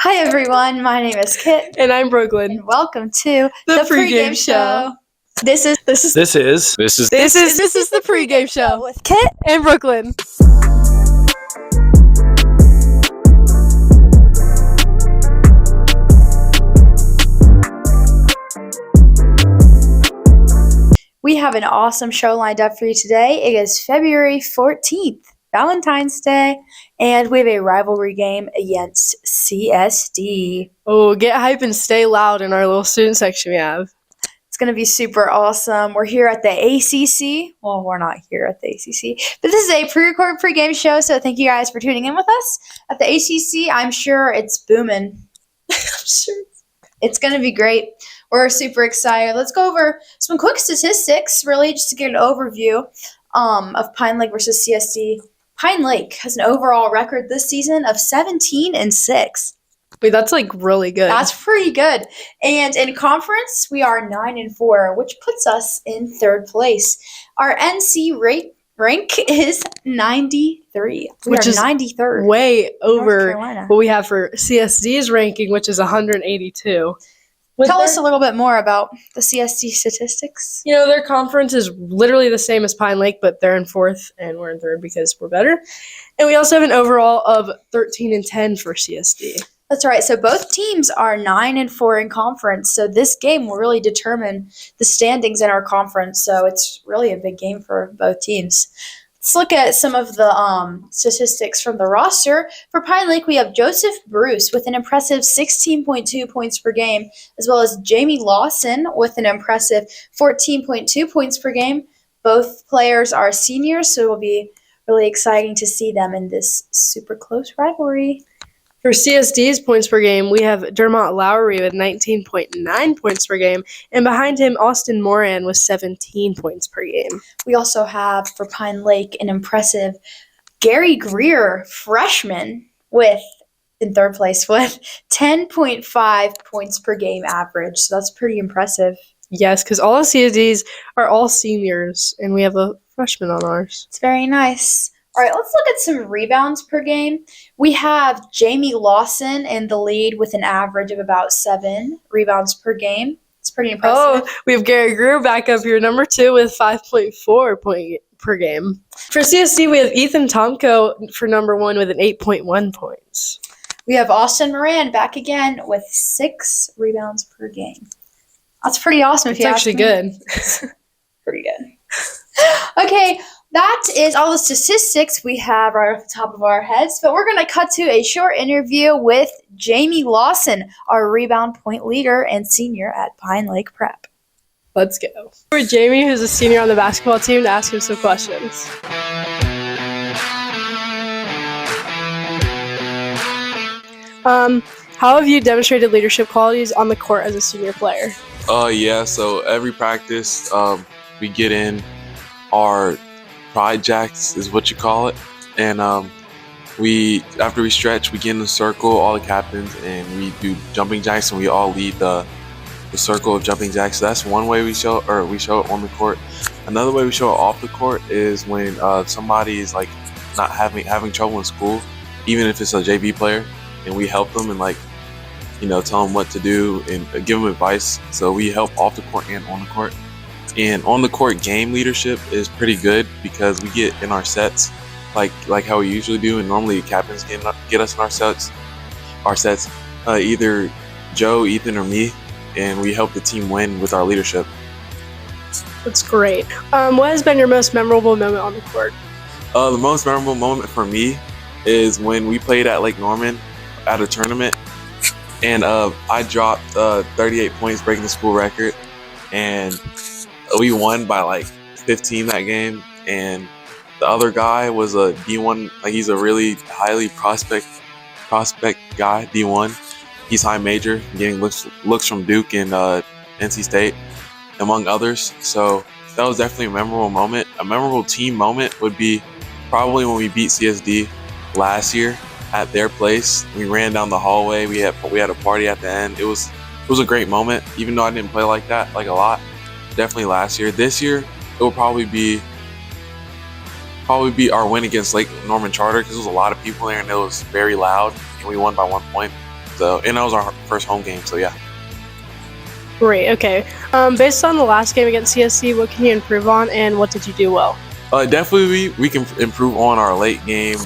Hi everyone, my name is Kit. And I'm Brooklyn. And welcome to the Pregame Show. This is the Pregame Show with Kit and Brooklyn. We have an awesome show lined up for you today. It is February 14th, Valentine's Day, and we have a rivalry game against CSD. Oh, get hype and stay loud in our little student section we have. It's going to be super awesome. We're here at the ACC. Well, we're not here at the ACC, but this is a pre-recorded pregame show, so thank you guys for tuning in with us. At the ACC, I'm sure it's booming. I'm sure it's going to be great. We're super excited. Let's go over some quick statistics, really, just to get an overview of Pine Lake versus CSD. Pine Lake has an overall record this season of 17-6. Wait, that's like really good. That's pretty good. And in conference, we are 9-4, which puts us in third place. Our NC rank is 93. Which is 93rd. Way over what we have for CSD's ranking, which is 182. Tell us a little bit more about the CSD statistics. You know, their conference is literally the same as Pine Lake, but they're in fourth and we're in third because we're better. And we also have an overall of 13-10 for CSD. That's right. So both teams are 9-4 in conference. So this game will really determine the standings in our conference. So it's really a big game for both teams. Let's look at some of the statistics from the roster. For Pine Lake, we have Joseph Bruce with an impressive 16.2 points per game, as well as Jamie Lawson with an impressive 14.2 points per game. Both players are seniors, so it will be really exciting to see them in this super close rivalry. For CSD's points per game, we have Dermot Lowry with 19.9 points per game, and behind him, Austin Moran with 17 points per game. We also have, for Pine Lake, an impressive Gary Greer, freshman, in third place with 10.5 points per game average. So that's pretty impressive. Yes, because all of CSD's are all seniors, and we have a freshman on ours. It's very nice. All right, let's look at some rebounds per game. We have Jamie Lawson in the lead with an average of about 7 rebounds per game. It's pretty impressive. Oh, we have Gary Greer back up here, number 2, with 5.4 point per game. For CSD, we have Ethan Tomko for number 1 with an 8.1 points. We have Austin Moran back again with 6 rebounds per game. That's pretty awesome. It's actually good. Pretty good. Okay. That is all the statistics we have right off the top of our heads, but we're going to cut to a short interview with Jamie Lawson, our rebound point leader and senior at Pine Lake Prep. Let's go. For Jamie, who's a senior on the basketball team, to ask him some questions. How have you demonstrated leadership qualities on the court as a senior player? So every practice, we get in our pride jacks is what you call it, and after we stretch, we get in a circle, all the captains, and we do jumping jacks, and we all lead the circle of jumping jacks. So that's one way we show it on the court. Another way we show it off the court is when somebody is like not having trouble in school, even if it's a JV player, and we help them and tell them what to do and give them advice. So we help off the court and on the court. And on the court, game leadership is pretty good because we get in our sets like how we usually do, and normally the captains get us in our sets. Either Joe, Ethan, or me, and we help the team win with our leadership. That's great. What has been your most memorable moment on the court? The most memorable moment for me is when we played at Lake Norman at a tournament, and I dropped 38 points, breaking the school record, and we won by 15 that game, and the other guy was a D1. He's a really highly prospect guy, D1. He's high major, getting looks from Duke and NC State, among others. So that was definitely a memorable moment. A memorable team moment would be probably when we beat CSD last year at their place. We ran down the hallway. We had a party at the end. It was a great moment, even though I didn't play like that a lot. Definitely last year. This year, it will probably be our win against Lake Norman Charter, because there was a lot of people there and it was very loud, and we won by 1 point. So, and that was our first home game. So yeah. Great. Okay. Based on the last game against CSD, what can you improve on, and what did you do well? Definitely, we can improve on our late game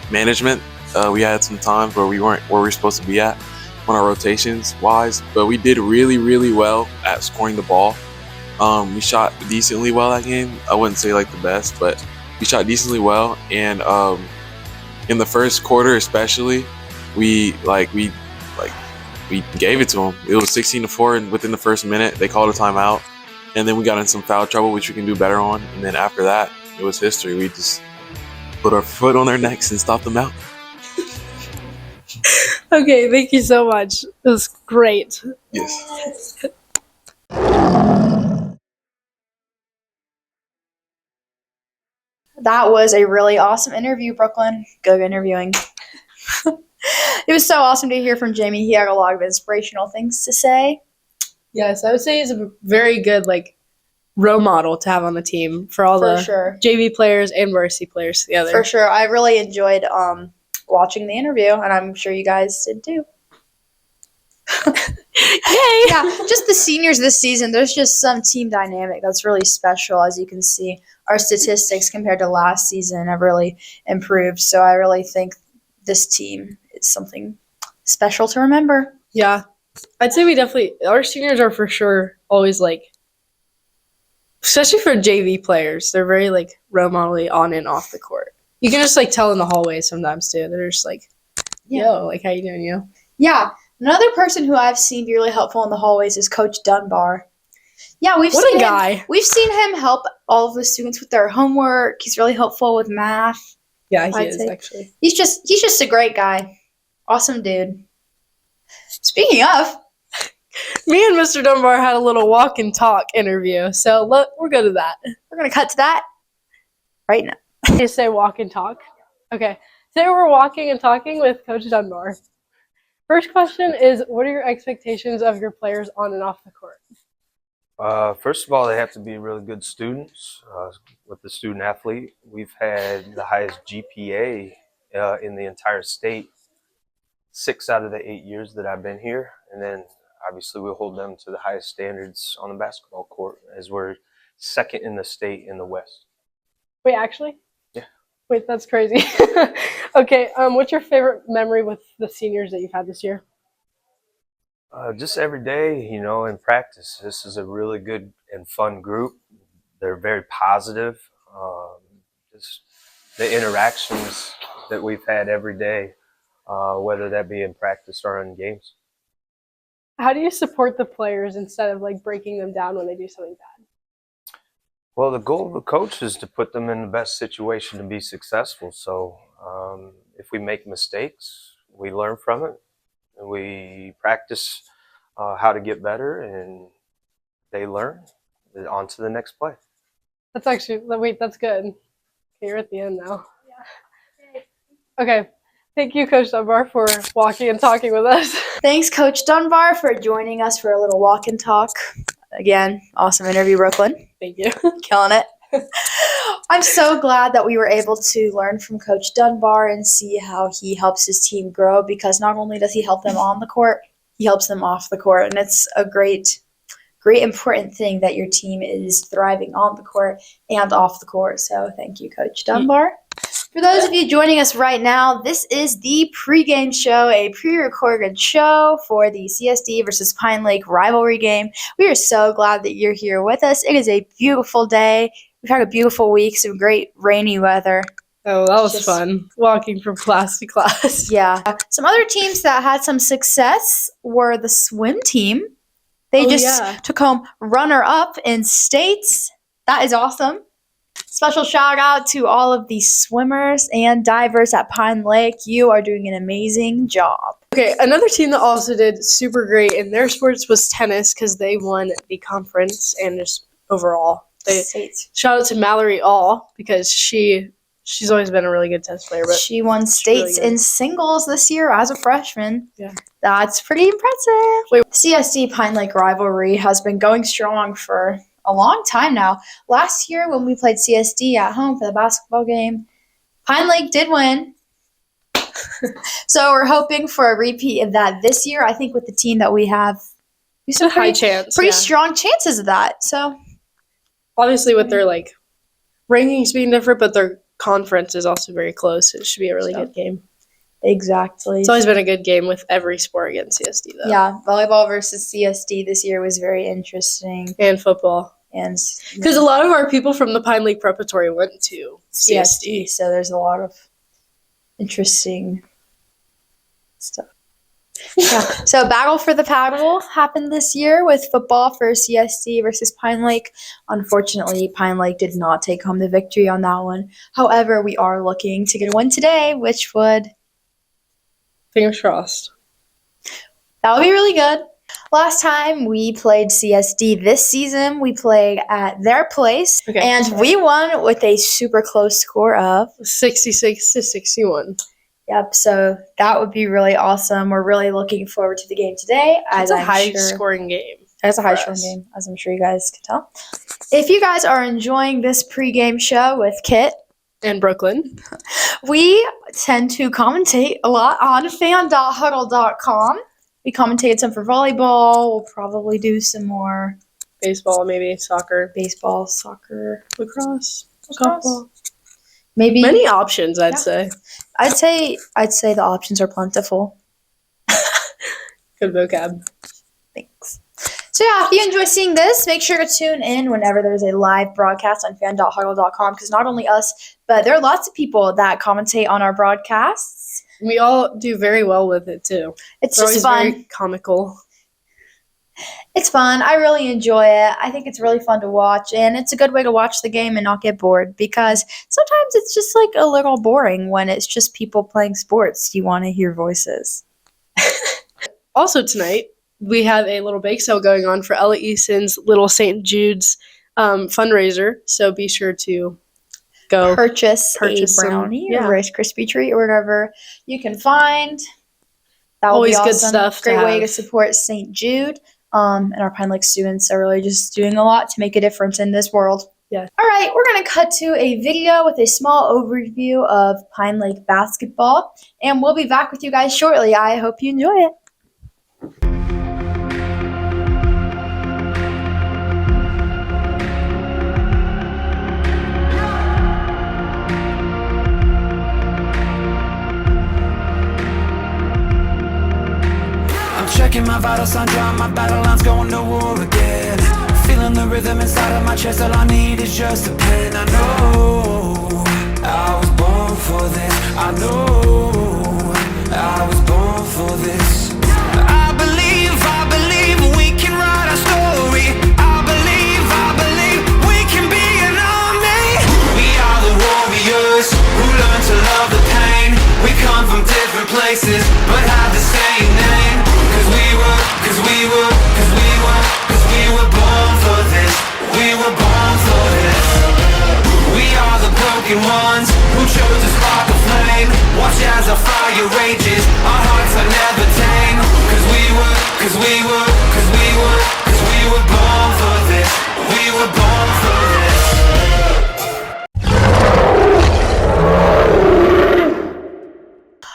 management. We had some times where we weren't where we were supposed to be at on our rotations wise, but we did really, really well at scoring the ball. We shot decently well that game. I wouldn't say like the best, but we shot decently well. And in the first quarter, especially, we gave it to them. It was 16-4, and within the first minute, they called a timeout, and then we got in some foul trouble, which we can do better on. And then after that, it was history. We just put our foot on their necks and stopped them out. Okay, thank you so much. It was great. Yes. That was a really awesome interview, Brooklyn. Good interviewing. It was so awesome to hear from Jamie. He had a lot of inspirational things to say. Yes, I would say he's a very good role model to have on the team for all the sure. JV players and varsity players together. For sure. I really enjoyed watching the interview, and I'm sure you guys did too. Yay! Yeah, just the seniors this season, there's just some team dynamic that's really special. As you can see, our statistics compared to last season have really improved. So I really think this team is something special to remember. Yeah. I'd say our seniors are for sure always especially for JV players, they're very role model on and off the court. You can just tell in the hallways sometimes too. They're just yo, how you doing, yo? Yeah. Another person who I've seen be really helpful in the hallways is Coach Dunbar. Yeah, we've seen him help all of the students with their homework. He's really helpful with math. Yeah, he is actually. He's just a great guy. Awesome dude. Speaking of, me and Mr. Dunbar had a little walk and talk interview, so we'll go to that. We're gonna cut to that right now. You say walk and talk? Okay. Today we're walking and talking with Coach Dunbar. First question is, what are your expectations of your players on and off the court? First of all, they have to be really good students. With the student athlete, we've had the highest GPA in the entire state 6 out of the 8 years that I've been here. And then obviously we'll hold them to the highest standards on the basketball court, as we're second in the state in the West. Wait, actually? Yeah. Wait, that's crazy. Okay, what's your favorite memory with the seniors that you've had this year? Just every day, in practice. This is a really good and fun group. They're very positive. Just the interactions that we've had every day, whether that be in practice or in games. How do you support the players instead of breaking them down when they do something bad? Well, the goal of the coach is to put them in the best situation to be successful. So if we make mistakes, we learn from it. And we practice how to get better, and they learn. On to the next play. That's good. Okay, you're at the end now. Yeah. Okay. Thank you, Coach Dunbar, for walking and talking with us. Thanks, Coach Dunbar, for joining us for a little walk and talk. Again, awesome interview, Brooklyn. Thank you. Killing it. I'm so glad that we were able to learn from Coach Dunbar and see how he helps his team grow, because not only does he help them on the court, he helps them off the court. And it's a great important thing that your team is thriving on the court and off the court. So thank you, Coach Dunbar. For those of you joining us right now, this is the pregame show, a pre-recorded show for the CSD versus Pine Lake rivalry game. We are so glad that you're here with us. It is a beautiful day. We've had a beautiful week, some great rainy weather. Oh, that was fun, walking from class to class. Yeah. Some other teams that had some success were the swim team. They took home runner-up in states. That is awesome. Special shout out to all of the swimmers and divers at Pine Lake. You are doing an amazing job. Okay, another team that also did super great in their sports was tennis, because they won the conference and just overall. Shout out to Mallory All, because she's always been a really good tennis player. But she won states in singles this year as a freshman. Yeah. That's pretty impressive. CSD Pine Lake rivalry has been going strong for a long time now. Last year when we played CSD at home for the basketball game, Pine Lake did win. So we're hoping for a repeat of that this year. I think with the team that we have, It's a high chance. pretty strong chances of that. So obviously with their like rankings being different, but their conference is also very close. It should be a really good game. exactly. It's always been a good game with every sport against CSD though. Yeah, volleyball versus CSD this year was very interesting. And football. And Because a lot of our people from the Pine Lake Preparatory went to CSD. so there's a lot of interesting stuff. Yeah. So Battle for the Paddle happened this year with football for CSD versus Pine Lake. Unfortunately, Pine Lake did not take home the victory on that one. However, we are looking to get one today, which would Fingers crossed. that would be really good. Last time we played CSD this season, we played at their place, Okay. and we won with a super close score of 66-61. Yep, so that would be really awesome. We're really looking forward to the game today. It's a high-scoring game. It's a high-scoring game, as I'm sure you guys can tell. If you guys are enjoying this pregame show with Kit And Brooklyn. we tend to commentate a lot on fan.hudl.com. We commentated some for volleyball. We'll probably do some more Baseball, maybe. Soccer. baseball, soccer, Lacrosse. softball. Maybe Many options, I'd Yeah. say. I'd say the options are plentiful. Good vocab. Thanks. So yeah, if you enjoy seeing this, make sure to tune in whenever there's a live broadcast on fan.hudl.com because not only us, but there are lots of people that commentate on our broadcasts. We all do very well with it, too. It's They're just always fun. very comical. It's fun. I really enjoy it. I think it's really fun to watch, and it's a good way to watch the game and not get bored because sometimes it's just like a little boring when it's just people playing sports. You want to hear voices. Also tonight, we have a little bake sale going on for Ella Easton's Little St. Jude's fundraiser, so be sure to go Purchase a some- brownie yeah. or Rice Krispie treat or whatever you can find. That will Always be good awesome. stuff to Great way to have. support St. Jude. And our Pine Lake students are really just doing a lot to make a difference in this world. Yeah. All right, we're going to cut to a video with a small overview of Pine Lake basketball, and we'll be back with you guys shortly. I hope you enjoy it. I'm checking my vital signs, drawing my battle lines, going to war again. Feeling the rhythm inside of my chest, all I need is just a pen. I know I was born for this. I know I was born for this. I believe we can write our story. I believe we can be an army. We are the warriors who learn to love the pain. We come from different places, but have the same name. Cause we were born for this. We were born for this. We are the broken ones who chose to spark a flame. Watch as our fire rages, our hearts are never tame. Cause we were born for this. We were born for this.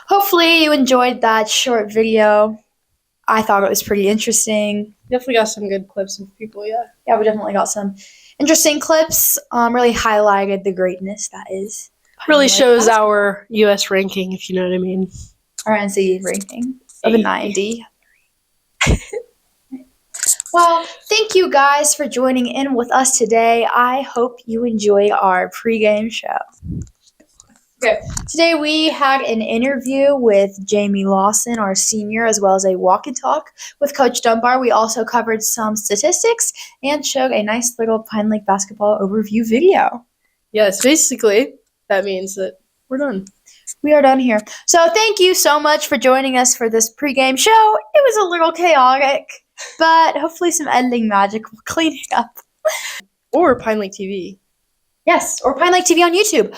Hopefully you enjoyed that short video. I thought it was pretty interesting. Definitely got some good clips of people, yeah. Yeah, we definitely got some interesting clips. Really highlighted the greatness that is. Really Pine Lake shows basketball. our U.S. ranking, if you know what I mean. Our NCAA ranking of a 90. Well, thank you guys for joining in with us today. I hope you enjoyed our pregame show. Okay, today we had an interview with Jamie Lawson, our senior, as well as a walk and talk with Coach Dunbar. We also covered some statistics and showed a nice little Pine Lake basketball overview video. Yes, basically, that means that we're done. We are done here. So thank you so much for joining us for this pregame show. It was a little chaotic, but hopefully some editing magic will clean it up. Or Pine Lake TV. Yes, or Pine Lake TV on YouTube.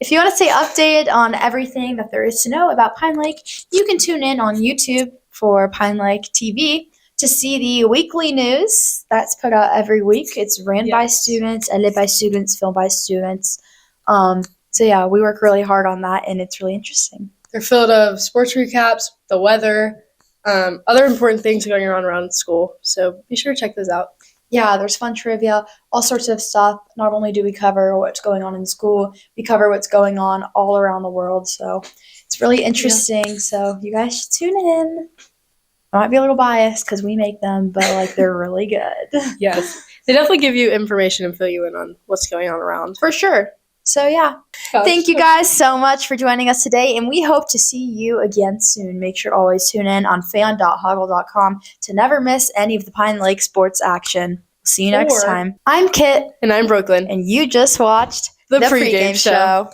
If you want to stay updated on everything that there is to know about Pine Lake, you can tune in on YouTube for Pine Lake TV to see the weekly news that's put out every week. It's ran by students, edited by students, filmed by students. So yeah, we work really hard on that, and it's really interesting. They're filled of sports recaps, the weather, other important things going on around school. So be sure to check those out. Yeah, there's fun trivia, all sorts of stuff. Not only do we cover what's going on in school, we cover what's going on all around the world. So it's really interesting. Yeah. So you guys should tune in. I might be a little biased because we make them, but like they're really good. Yes. They definitely give you information and fill you in on what's going on around. For sure. So yeah. Thank you guys so much for joining us today, and we hope to see you again soon. Make sure to always tune in on fan.hudl.com to never miss any of the Pine Lake sports action. See you next time. I'm Kit. And I'm Brooklyn. And you just watched the Pregame show.